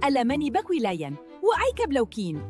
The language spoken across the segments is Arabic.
ألمني بكويلايا وأيك بلوكين.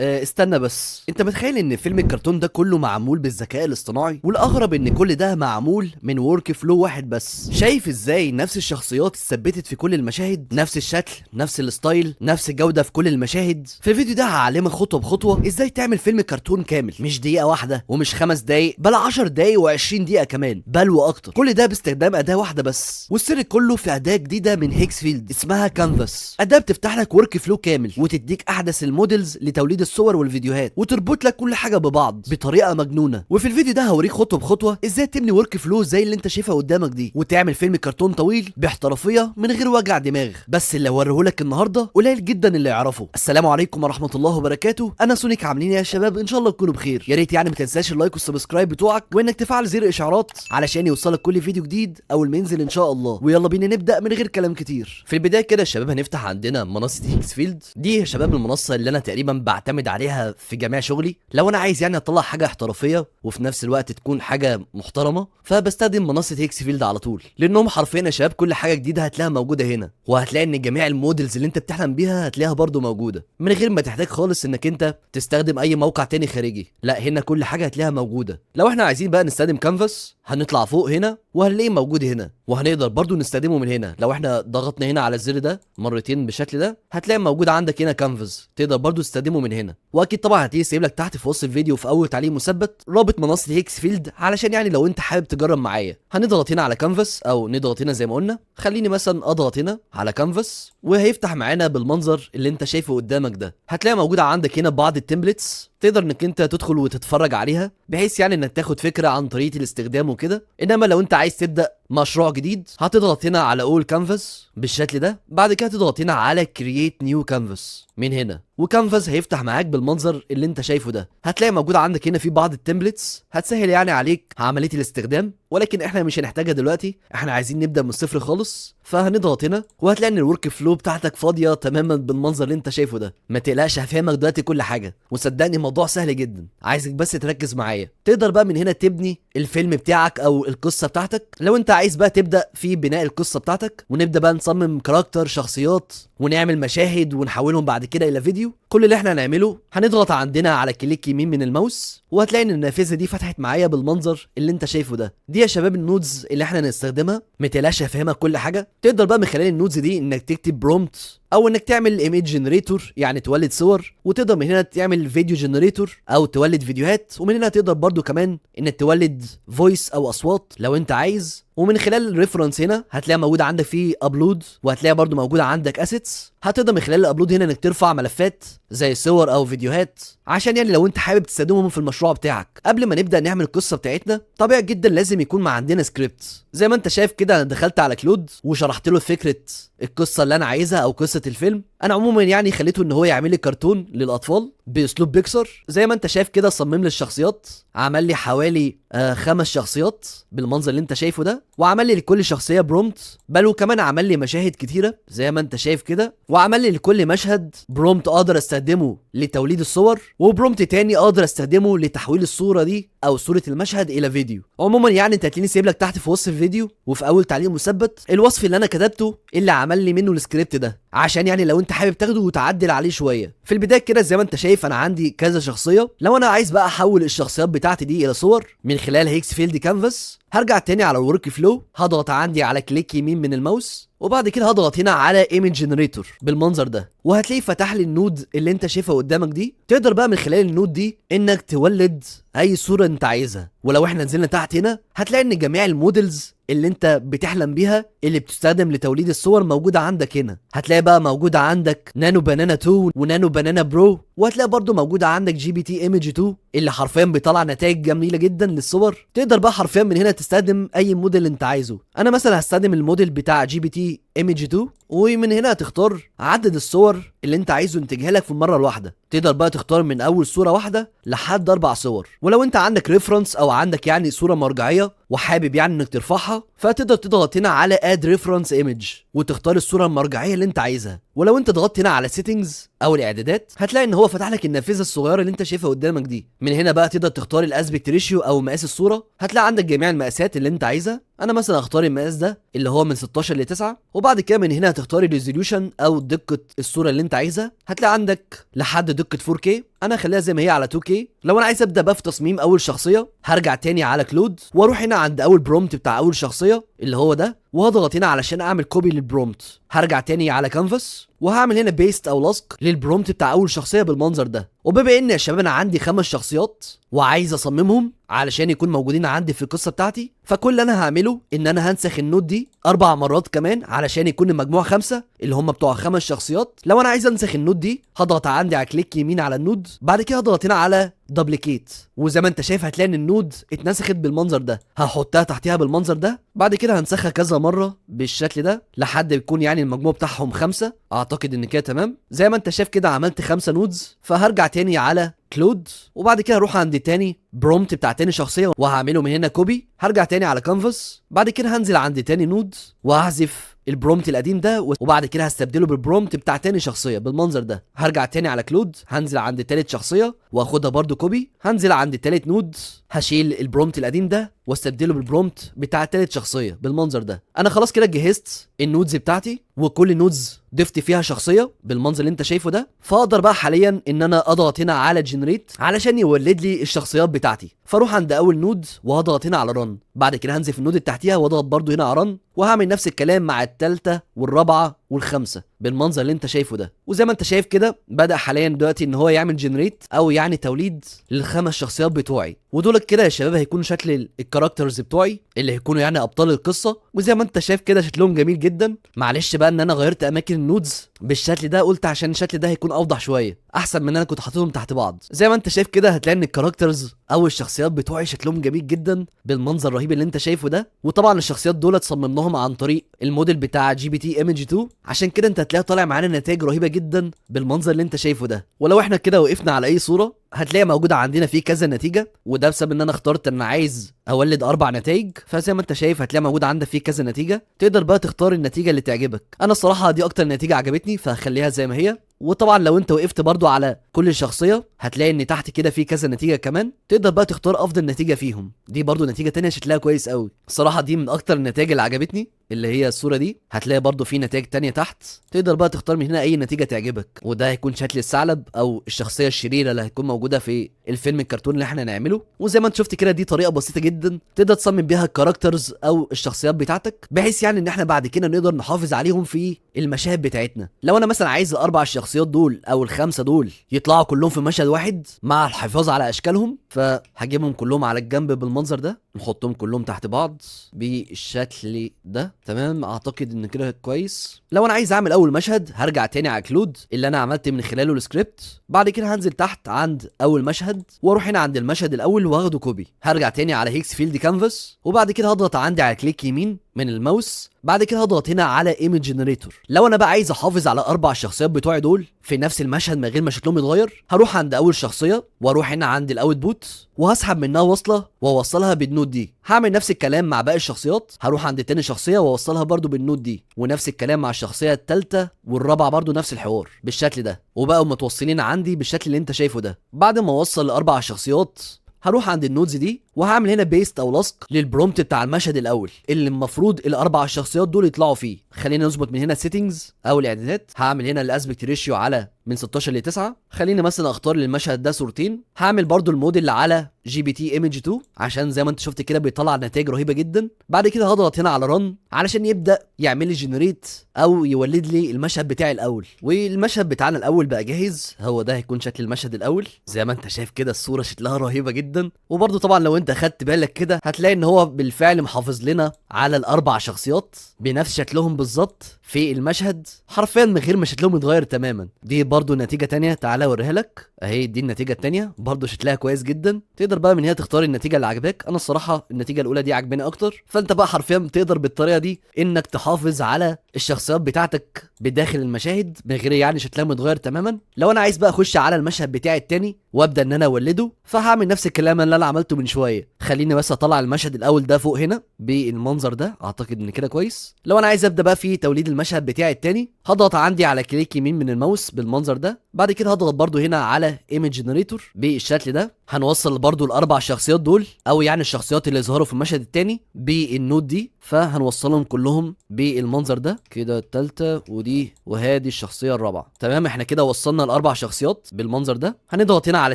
استنى بس، انت متخيل ان فيلم الكرتون ده كله معمول بالذكاء الاصطناعي؟ والاغرب ان كل ده معمول من ورك فلو واحد بس. شايف ازاي نفس الشخصيات اتثبتت في كل المشاهد، نفس الشكل، نفس الستايل، نفس الجوده في كل المشاهد؟ في الفيديو ده هعلمك خطوه بخطوه ازاي تعمل فيلم كرتون كامل، مش دقيقه واحده ومش 5 دقايق، بل 10 دقايق و20 دقيقه كمان، بل واكتر. كل ده باستخدام اداه واحده بس، والسر كله في اداه جديده من هيكسفيلد اسمها كانفاس. اداه بتفتح لك ورك فلو كامل وتديك احدث المودلز لتوليد الصور والفيديوهات، وتربط لك كل حاجه ببعض بطريقه مجنونه. وفي الفيديو ده هوريك خطوه بخطوه ازاي تبني ورك فلو زي اللي انت شايفها قدامك دي، وتعمل فيلم كرتون طويل باحترافيه من غير وجع دماغ. بس اللي هوريهولك النهارده قليل جدا اللي يعرفه. السلام عليكم ورحمه الله وبركاته، انا سونيك. عاملين يا شباب؟ ان شاء الله تكونوا بخير. يا ريت ما تنساش اللايك والسبسكرايب بتوعك، وانك تفعل زر اشعارات علشان يوصلك كل فيديو جديد اول ما ينزل ان شاء الله. ويلا بينا نبدا من غير كلام كتير. في البدايه كده يا شباب هنفتح عندنا منصه هيكسفيلد. دي يا شباب المنصه اللي انا تقريبا بعتمد عليها في جميع شغلي. لو انا عايز اطلع حاجه احترافيه وفي نفس الوقت تكون حاجه محترمه، فبستخدم منصه هيكسفيلد على طول، لانهم حرفيا يا شباب كل حاجه جديده هتلاقيها موجوده هنا، وهتلاقي ان جميع المودلز اللي انت بتحلم بيها هتلاقيها برضو موجوده، من غير ما تحتاج خالص انك انت تستخدم اي موقع تاني خارجي. لا، هنا كل حاجه هتلاقيها موجوده. لو احنا عايزين بقى نستخدم كانفاس هنطلع فوق هنا وهنلاقيه موجود هنا، وهنقدر برضو نستخدمه من هنا. لو احنا ضغطنا هنا على الزر ده مرتين بالشكل ده هتلاقي موجود عندك هنا كانفاس، تقدر برضو تستخدمه من هنا. واكيد طبعا هتلاقيه سايب لك تحت في وصف الفيديو في اول تعليق مثبت رابط منصه هيكسفيلد، علشان لو انت حابب تجرب معايا. هنضغط هنا على كانفاس او نضغط هنا زي ما قلنا. خليني مثلا اضغط هنا على كانفاس وهيفتح معانا بالمنظر اللي انت شايفه قدامك ده. هتلاقي موجوده عندك هنا بعض التمبلتس تقدر انك انت تدخل وتتفرج عليها، بحيث انك تاخد فكره عن طريقه الاستخدام وكده. انما لو انت عايز تبدا مشروع جديد هتضغط هنا على اول كانفاس بالشكل ده. بعد كده تضغط هنا على كرييت نيو كانفاس من هنا، وكانفاس هيفتح معاك بالمنظر اللي انت شايفه ده. هتلاقي موجود عندك هنا في بعض التمبلتس هتسهل عليك عمليه الاستخدام، ولكن احنا مش هنحتاجها دلوقتي. احنا عايزين نبدا من الصفر خالص، فهنضغط هنا وهتلاقي ان الورك فلو بتاعتك فاضيه تماما بالمنظر اللي انت شايفه ده. ما تقلقش، هفهمك دلوقتي كل حاجه، وصدقني الموضوع سهل جدا. عايزك بس تركز معايا. تقدر بقى من هنا تبني الفيلم بتاعك او القصه بتاعتك. لو انت عايز بقى تبدا في بناء القصه بتاعتك ونبدا بقى نصمم كاركتر، شخصيات، ونعمل مشاهد ونحولهم بعد كده الى فيديو، كل اللي احنا هنعمله هنضغط عندنا على كليك يمين من الماوس، وهتلاقي ان النافذه دي فتحت معايا بالمنظر اللي انت شايفه ده. دي يا شباب النودز اللي احنا هنستخدمها. ما تقلقش هفهمك كل حاجه. تقدر بقى من خلال النودز دي انك تكتب برومبت، او انك تعمل ايميج جنريتور تولد صور، وتقدر من هنا تعمل فيديو جنريتور او تولد فيديوهات، ومن هنا تقدر برضو كمان انك تولد فويس او اصوات لو انت عايز. ومن خلال الريفرنس هنا هتلاقي موجود عندك فيه ابلود، وهتلاقي برضو موجود عندك اسيتس. هتقدر من خلال الابلود هنا انك ترفع ملفات زي صور او فيديوهات، عشان لو انت حابب تستخدمهم في المشروع بتاعك. قبل ما نبدا نعمل القصه بتاعتنا طبيعي جدا لازم يكون عندنا سكريبت. زي ما انت شايف كده انا دخلت على كلود وشرحت له فكره القصه اللي انا عايزها او قصه الفيلم. انا عموما خليته ان هو يعمل لي كرتون للاطفال باسلوب بيكسر. زي ما انت شايف كده صمم لي الشخصيات، عمل لي حوالي 5 شخصيات بالمنظر اللي انت شايفه ده، وعمل لي لكل شخصيه برومبت، بل وكمان عمل لي مشاهد كتيره زي ما انت شايف كده، وعمل لي لكل مشهد برومبت اقدر استخدمه لتوليد الصور، وبرومبت تاني اقدر استخدمه لتحويل الصوره دي او صوره المشهد الى فيديو. عموما انت هتلاقيني سايب لك تحت في وصف الفيديو وفي اول تعليق مثبت الوصف اللي انا كتبته اللي عمل لي منه السكريبت ده، عشان لو انت حابب تاخده وتعدل عليه شويه. في البدايه كده زي ما انت شايف انا عندي كذا شخصيه. لو انا عايز بقى احول الشخصيات بتاعتي دي الى صور من خلال هيكسفيلد كانفاس، هرجع تاني على الورك فلو، هضغط عندي على كليك يمين من الماوس، وبعد كده هضغط هنا على ايميج جنريتور بالمنظر ده، وهتلاقيه فتح لي النود اللي انت شايفها قدامك دي. تقدر بقى من خلال النود دي انك تولد اي صوره انت عايزها. ولو احنا نزلنا تحت هنا هتلاقي ان جميع المودلز اللي انت بتحلم بيها اللي بتستخدم لتوليد الصور موجوده عندك هنا. هتلاقي بقى موجوده عندك نانو بانانا 2 ونانو بانانا برو، وهتلاقي برضو موجوده عندك جي بي تي ايمج 2 اللي حرفيا بيطلع نتائج جميله جدا للصور. تقدر بقى حرفيا من هنا تستخدم اي موديل انت عايزه. انا مثلا هستخدم الموديل بتاع جي بي تي ايمج 2، ومن هنا هتختار عدد الصور اللي انت عايزه ينتجها لك في المره الواحده. تقدر بقى تختار من اول صوره واحده لحد 4 صور. ولو انت عندك ريفرنس او عندك يعني صوره مرجعيه وحابب يعني انك ترفعها، فتقدر تضغط هنا على اد ريفرنس ايمج وتختار الصوره المرجعيه اللي انت عايزها. ولو انت ضغطت هنا على سيتنجز او الاعدادات، هتلاقي ان هو فتح لك النافذه الصغيره اللي انت شايفها قدامك دي. من هنا بقى تقدر تختار الاسبكت ريشيو او مقاس الصوره. هتلاقي عندك جميع المقاسات اللي انت عايزها. انا مثلا هختار المقاس ده اللي هو من 16 ل 9. وبعد كده من هنا هتختار الريزوليوشن او دقه الصوره اللي انت عايزها. هتلاقي عندك لحد دقه 4K. انا هخليها زي ما هي على 2K. لو انا عايز ابدا بقى في تصميم اول شخصيه، هرجع تاني على كلود واروح هنا عند اول برومت بتاع اول شخصيه اللي هو ده، وهضغط هنا علشان اعمل كوبي للبرومت. هرجع تاني على كانفاس وهعمل هنا بيست او لصق للبرومت بتاع اول شخصيه بالمنظر ده. وبما ان يا شباب انا عندي 5 شخصيات وعايز اصممهم علشان يكون موجودين عندي في القصه بتاعتي، فكل اللي انا هعمله ان انا هنسخ النوت دي 4 مرات كمان علشان يكون المجموع 5 اللي هم بتوع 5 شخصيات. لو انا عايز انسخ النوت دي، هضغط عندي على كليك يمين على النود، بعد كده هضغط هنا على دبليكيت، وزي ما انت شايف هتلاقي ان النود اتنسخت بالمنظر ده. هحطها تحتها بالمنظر ده. بعد كده هنسخها كذا مره بالشكل ده لحد يكون يعني المجموع بتاعهم 5. اعتقد ان كده تمام. زي ما انت شايف كده عملت 5 نودز. فهرجع تاني على كلود، وبعد كده هروح عند تاني برومت بتاع تاني شخصيه وهعمله من هنا كوبي. هرجع تاني على كانفاس، بعد كده هنزل عند تاني نود وهحذف البرومت القديم ده، وبعد كده هستبدله بالبرومت بتاع تاني شخصيه بالمنظر ده. هرجع تاني على كلود، هنزل عند تالت شخصيه واخدها برده كوبي. هنزل عند تالت نود، هشيل البرومت القديم ده واستبدله بالبرومت بتاع تالت شخصيه بالمنظر ده. انا خلاص كده جهزت النودز بتاعتي، وكل نودز ضفت فيها شخصيه بالمنظر اللي انت شايفه ده. فاقدر بقى حاليا ان انا اضغط هنا على جنريت علشان يولد لي الشخصيات بتاعتي. فاروح عند اول نود وهضغط هنا على رن، بعد كده هنزل في النود اللي تحتيها واضغط برده هنا على رن، وهعمل نفس الكلام مع الثالثه والرابعه والخامسه بالمنظر اللي انت شايفه ده. وزي ما انت شايف كده بدا حاليا دلوقتي ان هو يعمل جنريت او يعني توليد للخمس شخصيات بتوعي. ودول كده يا شباب هيكونوا شكل الكاركترز بتوعي اللي هيكونوا يعني ابطال القصه. وزي ما انت شايف كده شكلهم جميل جدا. معلش بقى ان انا غيرت اماكن النودز بالشكل ده، قلت عشان الشكل ده هيكون اوضح شويه احسن من ان انا كنت حاططهم تحت بعض. زي ما انت شايف كده هتلاقي ان الكاركترز او الشخصيات بتوعي شكلهم جميل جدا بالمنظر الرهيب اللي انت شايفه ده. وطبعا الشخصيات دول صممناهم عن طريق الموديل بتاع جي بي تي ايمج 2، عشان كده انت هتلاقي طالع معانا نتائج رهيبه جدا بالمنظر اللي انت شايفه ده. ولو احنا كده وقفنا على اي صوره، هتلاقي موجوده عندنا فيه كذا نتيجه، وده بسبب ان انا اخترت ان عايز اولد 4 نتائج. فزي ما انت شايف هتلاقي موجود عندك فيه كذا نتيجه. تقدر بقى تختار النتيجه اللي تعجبك. انا الصراحه دي اكتر نتيجه عجبتني فهخليها زي ما هي. وطبعا لو انت وقفت برضو على كل شخصيه، هتلاقي ان تحت كده في كذا نتيجه كمان. تقدر بقى تختار افضل نتيجه فيهم. دي برضو نتيجه تانية شكلها كويس قوي الصراحه. دي من اكتر النتائج اللي عجبتني اللي هي الصوره دي. هتلاقي برضو في نتائج تانية تحت. تقدر بقى تختار من هنا اي نتيجه تعجبك. وده هيكون شكل الثعلب او الشخصيه الشريره اللي هتكون موجوده في الفيلم الكرتون اللي احنا هنعمله. وزي ما انت شفت كده دي طريقه بسيطه جدا تقدر تصمم بيها الكاركترز او الشخصيات بتاعتك، بحيث يعني ان احنا بعد كده نقدر نحافظ عليهم في المشاهد بتاعتنا. لو انا مثلا عايز ال4 شخصيات دول او ال5 دول يطلعوا كلهم في مشهد واحد مع الحفاظ على اشكالهم، فهجيبهم كلهم على الجنب بالمنظر ده، نحطهم كلهم تحت بعض بالشكل ده. تمام، اعتقد ان كده كويس. لو انا عايز اعمل اول مشهد، هرجع تاني على كلود اللي انا عملت من خلاله السكريبت. بعد كده هنزل تحت عند اول مشهد واروح هنا عند المشهد الاول واخده كوبي. هرجع تاني على هيكس فيلد كانفاس، وبعد كده هضغط عندي على كليك يمين من الماوس. بعد كده هضغط هنا على ايمج جنريتور. لو انا بقى عايز احافظ على 4 شخصيات بتوعي دول في نفس المشهد من غير ما شكلهم يتغير، هروح عند اول شخصيه واروح هنا عند الاوت بوت وهسحب منها وصله واوصلها بالنود دي. هعمل نفس الكلام مع باقي الشخصيات. هروح عند تاني شخصيه واوصلها برده بالنود دي، ونفس الكلام مع الشخصيه الثالثه والرابعه برده نفس الحوار بالشكل ده. وبقوا متوصلين عندي بالشكل اللي انت شايفه ده. بعد ما اوصل ال4 شخصيات، هروح عند النودز دي وهعمل هنا بيست او لصق للبرومت بتاع المشهد الاول اللي المفروض ال4 شخصيات دول يطلعوا فيه. خلينا نظبط من هنا سيتنجز او الاعدادات. هعمل هنا الاسبكت ريشيو على من 16 ل 9. خليني مثلا اختار للمشهد ده صورتين. هعمل برضو الموديل على جي بي تي ايمج 2 عشان زي ما انت شفت كده بيطلع نتائج رهيبه جدا. بعد كده هضغط هنا على رن علشان يبدا يعمل لي جنريت او يولد لي المشهد بتاعي الاول. والمشهد بتاعنا الاول بقى جاهز. هو ده هيكون شكل المشهد الاول. زي ما انت شايف كده الصوره شكلها رهيبه جدا. وبرضو طبعا لو انت انت خدت بالك كده هتلاقي ان هو بالفعل محافظ لنا على الاربع شخصيات بنفس شكلهم بالظبط في المشهد، حرفيا من غير ما شكلهم يتغير تماما. دي برضو نتيجة تانية، تعالى اوريها لك اهي. دي النتيجة التانية برضو شكلها كويس جدا. تقدر بقى من هنا تختار النتيجة اللي عجباك. انا الصراحة النتيجة الاولى دي عجباني اكتر. فانت بقى حرفيا تقدر بالطريقة دي انك تحافظ على الشخصيات بتاعتك بداخل المشاهد من غير يعني شكلها متغير تماما. لو انا عايز بقى اخش على المشهد بتاعي التاني وابدا ان انا اولده، فهعمل نفس الكلام اللي انا عملته من شويه. خليني بس اطلع المشهد الاول ده فوق هنا بالمنظر ده، اعتقد ان كده كويس. لو انا عايز ابدا بقى في توليد المشهد بتاعي التاني، هضغط عندي على كليك يمين من الماوس بالمنظر ده. بعد كده هضغط برضو هنا على ايمج جنريتور بالشكل ده. هنوصل برضو الاربع شخصيات دول، او يعني الشخصيات اللي ظهروا في المشهد التاني بالنود دي، فهنوصلهم كلهم بالمنظر ده كده. التالتة ودي وهذه الشخصيه الرابعه. تمام، احنا كده وصلنا الاربع شخصيات بالمنظر ده. هنضغط هنا على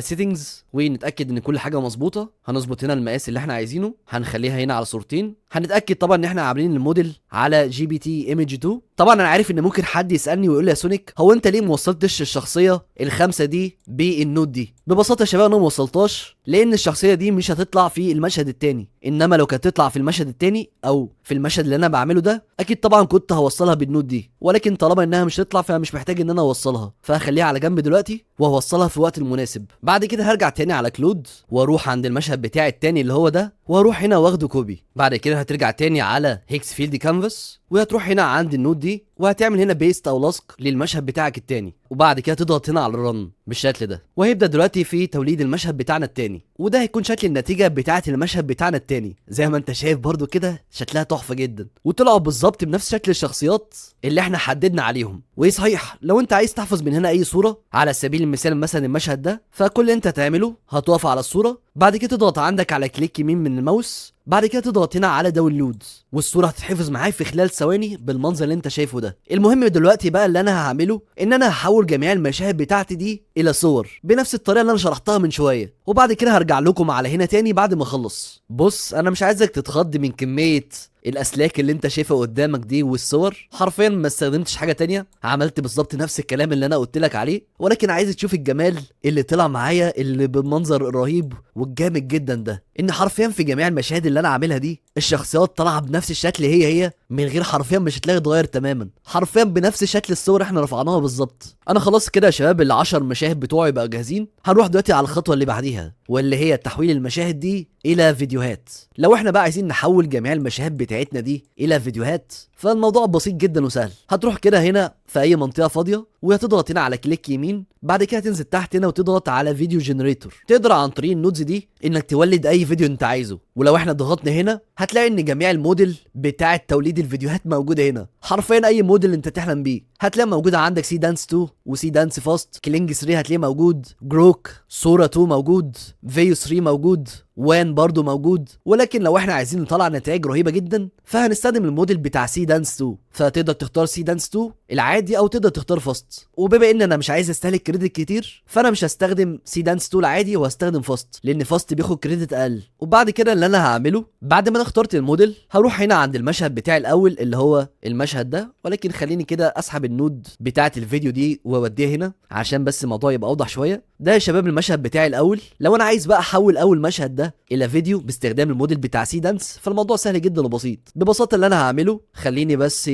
سيتنجز ونتاكد ان كل حاجه مظبوطه. هنظبط هنا المقاس اللي احنا عايزينه، هنخليها هنا على صورتين. هنتاكد طبعا ان احنا عاملين الموديل على جي بي تي ايمج 2. طبعا انا عارف ان ممكن حد يسالني ويقول لي يا سونيك، هو انت ليه ما وصلتش الشخصيه الخامسه دي بالنود دي؟ ببساطه يا شباب انا ما وصلتهاش لان الشخصيه دي مش هتطلع في المشهد التاني، انما لو كانت تطلع في المشهد التاني او في المشهد اللي انا بعمله ده، اكيد طبعا كنت هوصلها بالنود دي. ولكن طالما انها مش هتطلع فمش محتاج ان انا اوصلها، فهخليها على جنب دلوقتي وهوصلها في الوقت المناسب. بعد كده هرجع تاني على كلود واروح عند المشهد بتاعي التاني اللي هو ده، واروح هنا واخده كوبي. بعد كده هترجع تاني على هيكس فيلد كانفاس وهتروح هنا عند النود دي وهتعمل هنا بيست او لصق للمشهد بتاعك التاني. وبعد كده تضغط هنا على الرن بالشكل ده، وهيبدا دلوقتي في توليد المشهد بتاعنا التاني. وده هيكون شكل النتيجه بتاعه المشهد بتاعنا التاني. زي ما انت شايف برضو كده شكلها تحفه جدا، وطلعوا بالظبط بنفس شكل الشخصيات اللي احنا حددنا عليهم. وايه صحيح، لو انت عايز تحفظ من هنا اي صوره على سبيل المثال مثلا المشهد ده، فكل اللي انت هتعمله هتقف على الصوره، بعد كده تضغط عندك على كليك يمين من الماوس، بعد كده تضغط هنا على داونلود، والصوره هتتحفظ معاك في خلال ثواني بالمنظر اللي انت شايفه ده. المهم دلوقتي بقى اللي انا هعمله ان انا هحول جميع المشاهد بتاعتي دي الى صور بنفس الطريقه اللي انا شرحتها من شويه، وبعد كده هرجع لكم على هنا تاني بعد ما اخلص. بص انا مش عايزك تتخض من كميه الاسلاك اللي انت شايفها قدامك دي والصور. حرفيا ما استخدمتش حاجه تانية، عملت بالظبط نفس الكلام اللي انا قلت لك عليه، ولكن عايز تشوف الجمال اللي طلع معايا اللي بالمنظر الرهيب والجامد جدا ده. ان حرفيا في جميع المشاهد اللي انا عاملها دي الشخصيات طالعه بنفس الشكل هي من غير حرفيا مش هتلاقي اتغير تماما، حرفيا بنفس شكل الصور احنا رفعناها بالظبط. انا خلاص كده يا شباب ال10 مشاهد بتوعي بقى جاهزين. هنروح دلوقتي على الخطوه اللي بعديها واللي هي تحويل المشاهد دي الى فيديوهات. لو احنا بقى عايزين نحول جميع المشاهد بتاعتنا دي الى فيديوهات، فالموضوع بسيط جدا وسهل. هتروح كده هنا في اي منطقه فاضيه وهتضغط هنا على كليك يمين، بعد كده تنزل تحت هنا وتضغط على فيديو جنريتور. تقدر عن طريق النودز دي انك تولد اي فيديو انت عايزه. ولو احنا ضغطنا هنا هتلاقي ان جميع الموديل بتاعه توليد الفيديوهات موجوده هنا. حرفيا اي موديل انت تحلم بيه هتلاقي موجوده عندك. سي دانس 2 وسي دانس فاست، كلينج 3 هتلاقيه موجود، جروك، صوره 2 موجود، فيو 3 موجود، وان برضو موجود. ولكن لو احنا عايزين نطلع نتائج رهيبه جدا فهنستخدم الموديل بتاع سي دانس 2، فتقدر تختار سي دانس 2 العادي او تقدر تختار فاست. وبما ان انا مش عايز استهلك كريدت كتير فانا مش هستخدم سي دانس 2 العادي وهستخدم فاست، لان فاست بياخد كريدت اقل. وبعد كده اللي انا هعمله بعد ما انا اخترت الموديل هروح هنا عند المشهد بتاعي الاول اللي هو المشهد ده، ولكن خليني كده اسحب النود بتاعه الفيديو دي واوديها هنا عشان بس الموضوع يبقى اوضح شويه. ده يا شباب المشهد بتاعي الاول. لو انا عايز بقى احول اول مشهد ده الى فيديو باستخدام الموديل بتاع سي دانس فالموضوع سهل جدا وبسيط. ببساطه اللي انا هعمله خليني بس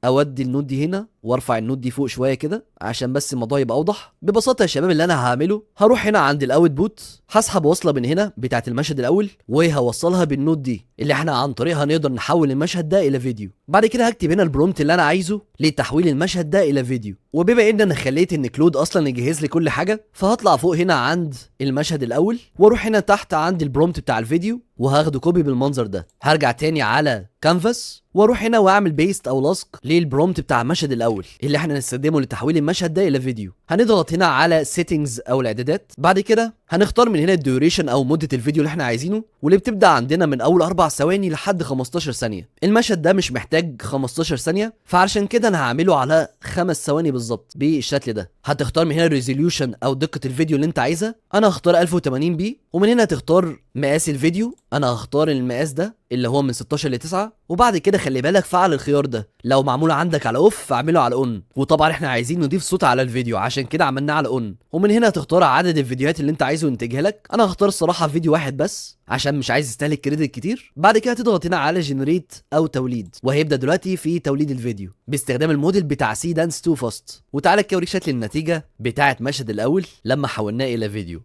اودي النود دي هنا وارفع النود دي فوق شويه كده عشان بس الموضوع يبقى اوضح. ببساطه يا شباب اللي انا هعمله هروح هنا عند الاوت بوت، هسحب وصله من هنا بتاعه المشهد الاول وهوصلها بالنود دي اللي احنا عن طريقها نقدر نحول المشهد ده الى فيديو. بعد كده هكتب هنا البرومت اللي انا عايزه لتحويل المشهد ده الى فيديو. وبما ان انا خليت ان كلود اصلا يجهز لي كل حاجه فهطلع فوق هنا عند المشهد الاول واروح هنا تحت عند البرومت بتاع الفيديو وهاخده كوبي بالمنظر ده. هرجع تاني على كانفاس واروح هنا واعمل بيست او لصق للبرومت بتاع المشهد الاول اللي احنا هنستخدمه لتحويل المشهد ده الى فيديو. هنضغط هنا على سيتنجز او الاعدادات، بعد كده هنختار من هنا الديوريشن او مده الفيديو اللي احنا عايزينه واللي بتبدا عندنا من اول 4 ثواني لحد 15 ثانيه. المشهد ده مش محتاج 15 ثانيه فعشان كده انا هعمله على 5 ثواني بالظبط بالشكل ده. هتختار من هنا الريزوليوشن او دقه الفيديو اللي انت عايزها. انا هختار 1080 بي، ومن هنا تختار مقاس الفيديو. انا هختار المقاس ده اللي هو من 16 ل 9، وبعد كده خلي بالك فعل الخيار ده، لو معمول عندك على اوف فاعمله على اون. وطبعا احنا عايزين نضيف صوت على الفيديو عشان كده عملناه على اون. ومن هنا هتختار عدد الفيديوهات اللي انت عايزه ينتجها لك. انا هختار الصراحه فيديو واحد بس عشان مش عايز استهلك كريدت كتير. بعد كده هتضغط هنا على جنريت او توليد، وهيبدا دلوقتي في توليد الفيديو باستخدام الموديل بتاع سي دانس 2 فاست. وتعالى اوريك شكل النتيجه بتاعه مشهد الاول لما حولناه الى فيديو.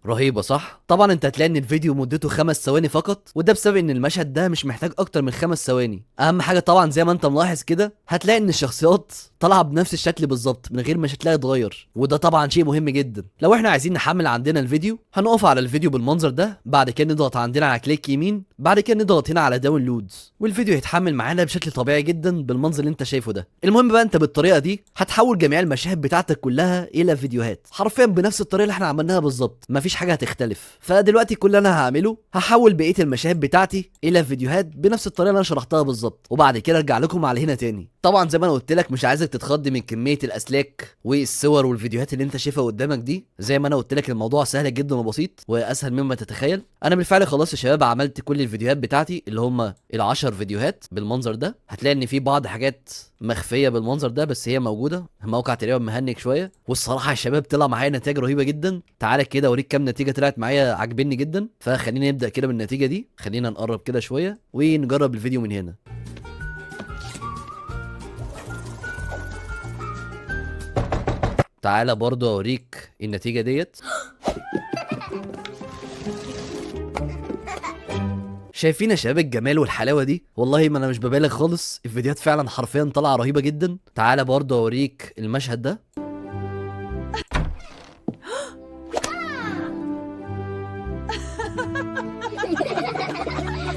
رهيبة صح؟ طبعا انت هتلاقي ان الفيديو مدته 5 ثواني فقط، وده بسبب ان المشهد ده مش محتاج اكتر من 5 ثواني. اهم حاجة طبعا زي ما انت ملاحظ كده هتلاقي ان الشخصيات طالعة بنفس الشكل بالظبط من غير ما شكلها يتغير، وده طبعا شيء مهم جدا. لو احنا عايزين نحمل عندنا الفيديو هنقف على الفيديو بالمنظر ده، بعد كده نضغط عندنا على كليك يمين، بعد كده نضغط هنا على داونلود، والفيديو هيتحمل معانا بشكل طبيعي جدا بالمنظر اللي انت شايفه ده. المهم بقى انت بالطريقة دي هتحول جميع المشاهد بتاعتك كلها الى فيديوهات حرفيا بنفس الطريقة اللي احنا عملناها بالظبط، مفيش حاجة هتختلف. فدلوقتي كل اللي انا هعمله هحول بقيه المشاهد بتاعتي الى فيديوهات بنفس الطريقه اللي انا شرحتها بالظبط، وبعد كده ارجع لكم على هنا تاني. طبعا زي ما انا قلت لك مش عايزك تتخض من كميه الاسلاك والصور والفيديوهات اللي انت شايفها قدامك دي. زي ما انا قلت لك الموضوع سهل جدا وبسيط واسهل مما تتخيل. انا بالفعل خلاص يا شباب عملت كل الفيديوهات بتاعتي اللي هم ال10 فيديوهات بالمنظر ده. هتلاقي ان في بعض حاجات مخفيه بالمنظر ده بس هي موجوده، الموقع تقريبا مهنج شويه. والصراحه يا شباب طلع معايا نتائج رهيبه جدا. تعالى كده اوريك كام نتيجه طلعت معايا عاجبني جدا. فخلينا نبدا كده بالنتيجه دي. خلينا نقرب كده شويه ونجرب الفيديو من هنا. تعالى برضو اوريك النتيجه ديت. شايفين يا شباب الجمال والحلاوه دي؟ والله ما انا مش ببالغ خالص، الفيديوهات فعلا حرفيا طالعه رهيبه جدا. تعالى برضو اوريك المشهد ده.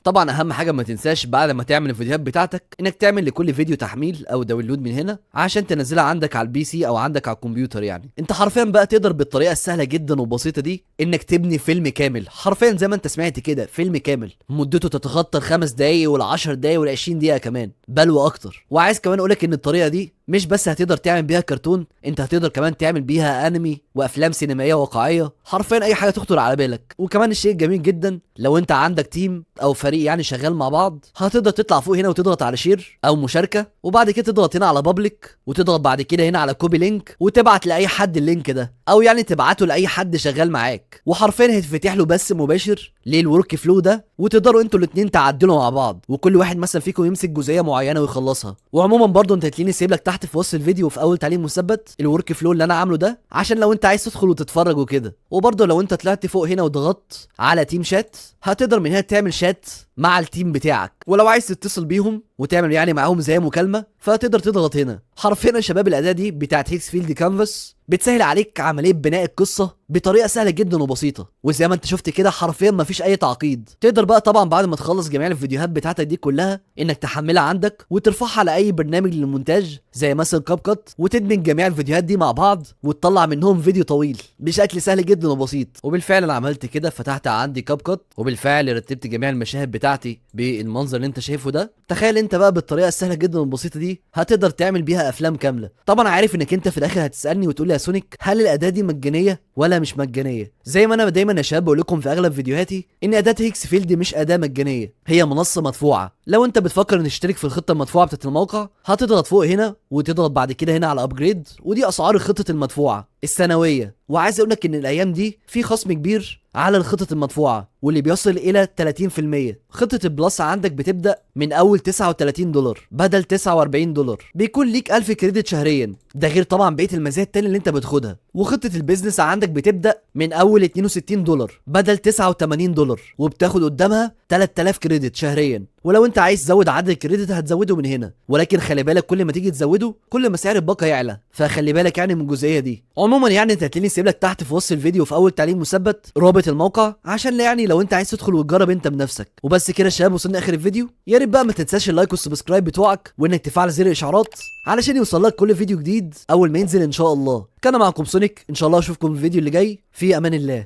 طبعا اهم حاجه ما تنساش بعد ما تعمل الفيديوهات بتاعتك انك تعمل لكل فيديو تحميل او داونلود من هنا عشان تنزلها عندك على البي سي او عندك على الكمبيوتر. يعني انت حرفيا بقى تقدر بالطريقه السهله جدا وبسيطه دي انك تبني فيلم كامل، حرفيا زي ما انت سمعت كده فيلم كامل مدته تتخطى ال5 دقايق وال10 دقايق وال20 دقيقه كمان بل واكتر. وعايز كمان اقولك ان الطريقه دي مش بس هتقدر تعمل بيها كرتون، انت هتقدر كمان تعمل بيها انمي وافلام سينمائيه واقعيه، حرفيا اي حاجه تخطر على بالك. وكمان الشيء الجميل جدا لو انت عندك تيم او فريق يعني شغال مع بعض، هتقدر تطلع فوق هنا وتضغط على شير او مشاركه، وبعد كده تضغط هنا على بابليك، وتضغط بعد كده هنا على كوبي لينك، وتبعت لاي حد اللينك ده، او يعني تبعته لاي حد شغال معاك، وحرفيا هيتفتح له بث مباشر للورك فلو ده، وتقدروا انتوا الاثنين تعدلوا مع بعض، وكل واحد مثلا فيكم يمسك جزئيه معينه ويخلصها. وعموما برضه انت هتلاقيني سايب لك تحت في وسط الفيديو في اول تعليق مثبت الورك فلو اللي انا عامله ده عشان لو انت عايز تدخل وتتفرج وكده. وبرضه لو انت طلعت فوق هنا وضغطت على تيم شات، هتقدر من هنا تعمل شات مع التيم بتاعك، ولو عايز تتصل بيهم وتعمل يعني معاهم زي مكالمه فتقدر تضغط هنا. حرفيا يا شباب الاداه دي بتاعت هيكسفيلد كانفاس بتسهل عليك عمليه بناء القصه بطريقه سهله جدا وبسيطه، وزي ما انت شفت كده حرفيا مفيش اي تعقيد. تقدر بقى طبعا بعد ما تخلص جميع الفيديوهات بتاعتك دي كلها انك تحملها عندك وترفعها على اي برنامج للمونتاج زي مثلا كاب كات، وتدمج جميع الفيديوهات دي مع بعض وتطلع منهم فيديو طويل بشكل سهل جدا وبسيط. وبالفعل انا عملت كده، فتحت عندي كاب كات وبالفعل رتبت جميع المشاهد بتاعتي بالمنظر اللي انت شايفه ده. تخيل انت بقى بالطريقه السهله جدا والبسيطه دي هتقدر تعمل بيها افلام كامله. طبعا عارف انك انت في الاخر هتسالني وتقول لي يا سونيك هل الاداه دي مجانيه ولا مش مجانيه؟ زي ما انا دايما يا شباب بقول لكم في اغلب فيديوهاتي ان اداه هيكسفيلد مش اداه مجانيه، هي منصه مدفوعه. لو انت بتفكر ان تشترك في الخطه المدفوعه بتاعت الموقع، هتضغط فوق هنا وتضغط بعد كده هنا على ابجريد، ودي اسعار الخطه المدفوعه السنويه. وعايز اقول لك ان الايام دي في خصم كبير على الخطط المدفوعه واللي بيصل الى 30%. خطه البلس عندك بتبدا من اول $39 بدل $49، بيكون ليك 1000 كريدت شهريا، ده غير طبعا بقيه المزايا التانية اللي انت بتاخدها. وخطه البيزنس عندك بتبدا من اول $62 بدل $89، وبتاخد قدامها 3000 كريدت شهريا. ولو انت عايز تزود عدد الكريدت هتزوده من هنا، ولكن خلي بالك كل ما تيجي تزوده كل ما سعر الباقه يعلى، فخلي بالك يعني من الجزئيه دي. عموما يعني انت هتلاقيني سايب لك تحت في وصف الفيديو في اول تعليق مثبت رابط الموقع عشان يعني لو انت عايز تدخل وتجرب انت بنفسك. وبس كده يا شباب وصلنا اخر الفيديو. يا ريت بقى ما تنساش اللايك والسبسكرايب بتوعك وانك تفعل زر الاشعارات علشان يوصلك كل فيديو جديد اول ما ينزل ان شاء الله. كان معكم سونيك، ان شاء الله اشوفكم في الفيديو اللي جاي. في امان الله.